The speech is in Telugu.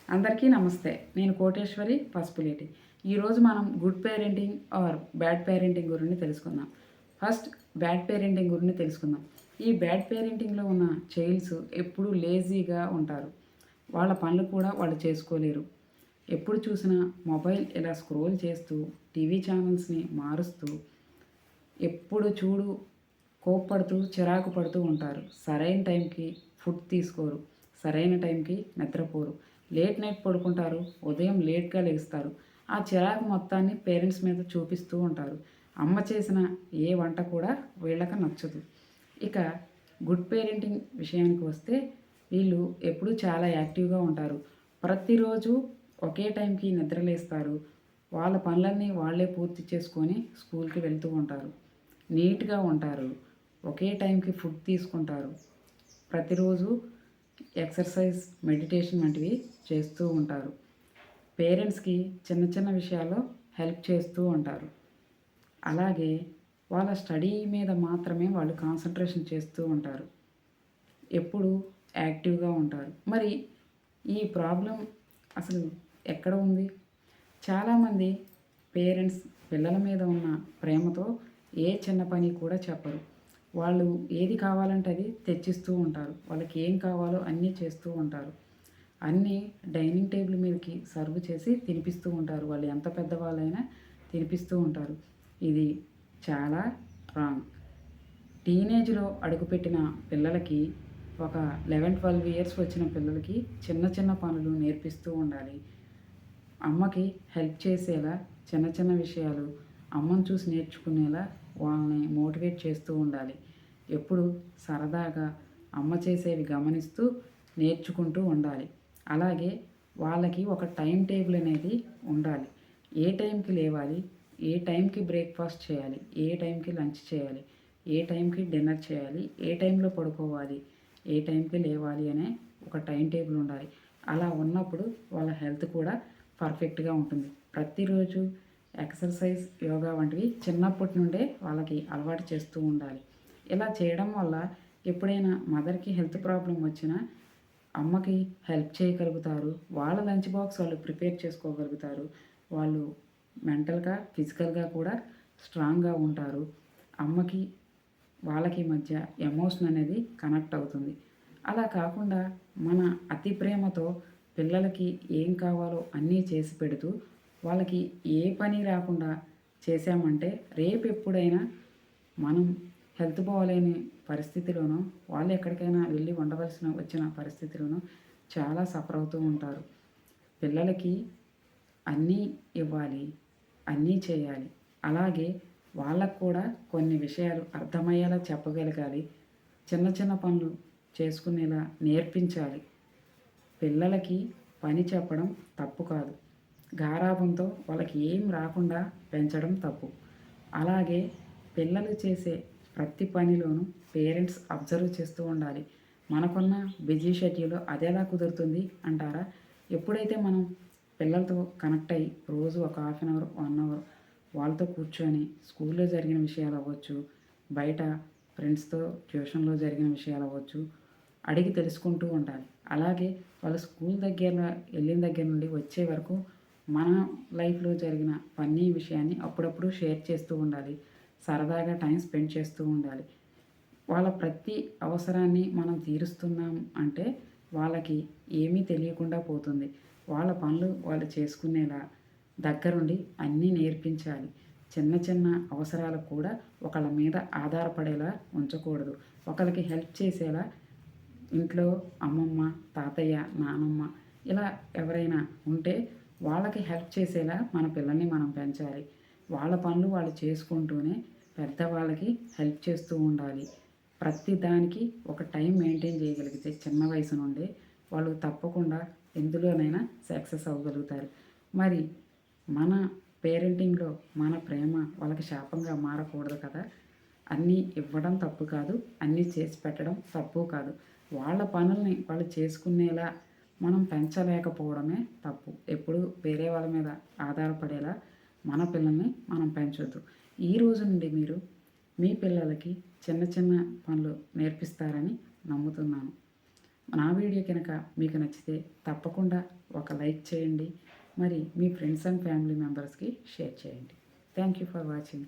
అందరికీ నమస్తే. నేను కోటేశ్వరి పసుపులేటి. ఈరోజు మనం good parenting or bad parenting గురించి తెలుసుకుందాం. ఫస్ట్ బ్యాడ్ పేరెంటింగ్ గురించి తెలుసుకుందాం. ఈ బ్యాడ్ పేరెంటింగ్‌లో ఉన్న చైల్డ్స్ ఎప్పుడూ లేజీగా ఉంటారు. వాళ్ళ పనులు కూడా వాళ్ళు చేసుకోలేరు. ఎప్పుడు చూసినా మొబైల్ ఇలా స్క్రోల్ చేస్తూ, టీవీ ఛానల్స్‌ని మారుస్తూ, ఎప్పుడు చూడు కోప్పడుతూ, చిరాకు పడుతూ ఉంటారు. సరైన టైంకి ఫుడ్ తీసుకోరు. సరైన టైంకి నిద్రపోరు. లేట్ నైట్ పడుకుంటారు. ఉదయం లేట్‌గా లెగుస్తారు. ఆ చిరాకు మొత్తాన్ని పేరెంట్స్ మీద చూపిస్తూ ఉంటారు. అమ్మ చేసిన ఏ వంట కూడా వీళ్ళకి నచ్చదు. ఇక గుడ్ పేరెంటింగ్ విషయానికి వస్తే వీళ్ళు ఎప్పుడూ చాలా యాక్టివ్‌గా ఉంటారు. ప్రతిరోజు ఒకే టైంకి నిద్రలేస్తారు. వాళ్ళ పనులన్నీ వాళ్ళే పూర్తి చేసుకొని స్కూల్‌కి వెళ్తూ ఉంటారు. నీట్‌గా ఉంటారు. ఒకే టైంకి ఫుడ్ తీసుకుంటారు. ప్రతిరోజు ఎక్సర్సైజ్, మెడిటేషన్ వంటివి చేస్తూ ఉంటారు. పేరెంట్స్‌కి చిన్న చిన్న విషయాల్లో హెల్ప్ చేస్తూ ఉంటారు. అలాగే వాళ్ళ స్టడీ మీద మాత్రమే వాళ్ళు కాన్సంట్రేషన్ చేస్తూ ఉంటారు. ఎప్పుడు యాక్టివ్‌గా ఉంటారు. మరి ఈ ప్రాబ్లమ్ అసలు ఎక్కడ ఉంది? చాలామంది పేరెంట్స్ పిల్లల మీద ఉన్న ప్రేమతో ఏ చిన్న పని కూడా చెప్పరు. వాళ్ళు ఏది కావాలంటే అది తెచ్చిస్తూ ఉంటారు. వాళ్ళకి ఏం కావాలో అన్నీ చేస్తూ ఉంటారు. అన్నీ డైనింగ్ టేబుల్ మీదకి సర్వ్ చేసి తినిపిస్తూ ఉంటారు. వాళ్ళు ఎంత పెద్దవాళ్ళైనా తినిపిస్తూ ఉంటారు. ఇది చాలా రాంగ్. టీనేజ్‌లో అడుగుపెట్టిన పిల్లలకి ఒక 11, 12 ఇయర్స్ వచ్చిన పిల్లలకి చిన్న చిన్న పనులు నేర్పిస్తూ ఉండాలి. అమ్మకి హెల్ప్ చేసేలా చిన్న చిన్న విషయాలు అమ్మను చూసి నేర్చుకునేలా వాళ్ళని మోటివేట్ చేస్తూ ఉండాలి. ఎప్పుడు సరదాగా అమ్మ చేసేవి గమనిస్తూ నేర్చుకుంటూ ఉండాలి. అలాగే వాళ్ళకి ఒక టైం టేబుల్ అనేది ఉండాలి. ఏ టైంకి లేవాలి, ఏ టైంకి బ్రేక్‌ఫాస్ట్ చేయాలి, ఏ టైంకి లంచ్ చేయాలి, ఏ టైంకి డిన్నర్ చేయాలి, ఏ టైంలో పడుకోవాలి, ఏ టైంకి లేవాలి అనే ఒక టైం టేబుల్ ఉండాలి. అలా ఉన్నప్పుడు వాళ్ళ హెల్త్ కూడా పర్ఫెక్ట్‌గా ఉంటుంది. ప్రతిరోజు ఎక్సర్సైజ్, యోగా వంటివి చిన్నప్పటి నుండే వాళ్ళకి అలవాటు చేస్తూ ఉండాలి. ఇలా చేయడం వల్ల ఎప్పుడైనా మదర్‌కి హెల్త్ ప్రాబ్లమ్ వచ్చినా అమ్మకి హెల్ప్ చేయగలుగుతారు. వాళ్ళ లంచ్ బాక్స్ వాళ్ళు ప్రిపేర్ చేసుకోగలుగుతారు. వాళ్ళు మెంటల్‌గా, ఫిజికల్‌గా కూడా స్ట్రాంగ్‌గా ఉంటారు. అమ్మకి, వాళ్ళకి మధ్య ఎమోషన్ అనేది కనెక్ట్ అవుతుంది. అలా కాకుండా మన అతి ప్రేమతో పిల్లలకి ఏం కావాలో అన్నీ చేసి పెడుతూ, వాళ్ళకి ఏ పని రాకుండా చేశామంటే రేపెప్పుడైనా మనం హెల్త్ బాగోలేని పరిస్థితిలోనో, వాళ్ళు ఎక్కడికైనా వెళ్ళి వచ్చిన పరిస్థితిలోనో చాలా సఫర్ అవుతూ ఉంటారు. పిల్లలకి అన్నీ ఇవ్వాలి, అన్నీ చేయాలి. అలాగే వాళ్ళకు కూడా కొన్ని విషయాలు అర్థమయ్యేలా చెప్పగలగాలి. చిన్న చిన్న పనులు చేసుకునేలా నేర్పించాలి. పిల్లలకి పని చెప్పడం తప్పు కాదు. గారాబంతో వాళ్ళకి ఏం రాకుండా పెంచడం తప్పు. అలాగే పిల్లలు చేసే ప్రతి పనిలోనూ పేరెంట్స్ అబ్జర్వ్ చేస్తూ ఉండాలి. మనకున్న బిజీ షెడ్యూల్‌లో అదెలా కుదురుతుంది అంటారా? ఎప్పుడైతే మనం పిల్లలతో కనెక్ట్ అయ్యి రోజు ఒక హాఫ్ అన్ అవర్, 1 అవర్ వాళ్ళతో కూర్చొని స్కూల్‌లో జరిగిన విషయాలు అవ్వచ్చు, బయట ఫ్రెండ్స్‌తో ట్యూషన్‌లో జరిగిన విషయాలు అవ్వచ్చు, అడిగి తెలుసుకుంటూ ఉండాలి. అలాగే వాళ్ళు స్కూల్ వెళ్ళిన దగ్గర నుండి వచ్చే వరకు మన లైఫ్‌లో జరిగిన ఫన్నీ విషయాన్ని అప్పుడప్పుడు షేర్ చేస్తూ ఉండాలి. సరదాగా టైం స్పెండ్ చేస్తూ ఉండాలి. వాళ్ళ ప్రతి అవసరాన్ని మనం తీరుస్తున్నాం అంటే వాళ్ళకి ఏమీ తెలియకుండా పోతుంది. వాళ్ళ పనులు వాళ్ళు చేసుకునేలా దగ్గరుండి అన్నీ నేర్పించాలి. చిన్న చిన్న అవసరాలకు కూడా ఒకళ్ళ మీద ఆధారపడేలా ఉంచకూడదు. ఒకళ్ళకి హెల్ప్ చేసేలా ఇంట్లో అమ్మమ్మ, తాతయ్య, నానమ్మ ఇలా ఎవరైనా ఉంటే వాళ్ళకి హెల్ప్ చేసేలా మన పిల్లల్ని మనం పెంచాలి. వాళ్ళ పనులు వాళ్ళు చేసుకుంటూనే పెద్దవాళ్ళకి హెల్ప్ చేస్తూ ఉండాలి. ప్రతి దానికి ఒక టైం మెయింటైన్ చేయగలిగితే చిన్న వయసు నుండే వాళ్ళు తప్పకుండా ఎందులోనైనా సక్సెస్ అవ్వగలుగుతారు. మరి మన పేరెంటింగ్‌లో మన ప్రేమ వాళ్ళకి శాపంగా మారకూడదు కదా! అన్నీ ఇవ్వడం తప్పు కాదు. అన్నీ చేసి పెట్టడం తప్పు కాదు. వాళ్ళ పనుల్ని వాళ్ళు చేసుకునేలా మనం పెంచలేకపోవడమే తప్పు. ఎప్పుడూ వేరే వాళ్ళ మీద ఆధారపడేలా మన పిల్లల్ని మనం పెంచొద్దు. ఈ రోజు నుండి మీరు మీ పిల్లలకి చిన్న చిన్న పనులు నేర్పిస్తారని నమ్ముతున్నాను. నా వీడియో కనుక మీకు నచ్చితే తప్పకుండా ఒక లైక్ చేయండి. మరి మీ ఫ్రెండ్స్ అండ్ ఫ్యామిలీ మెంబర్స్కి షేర్ చేయండి. Thank you for watching.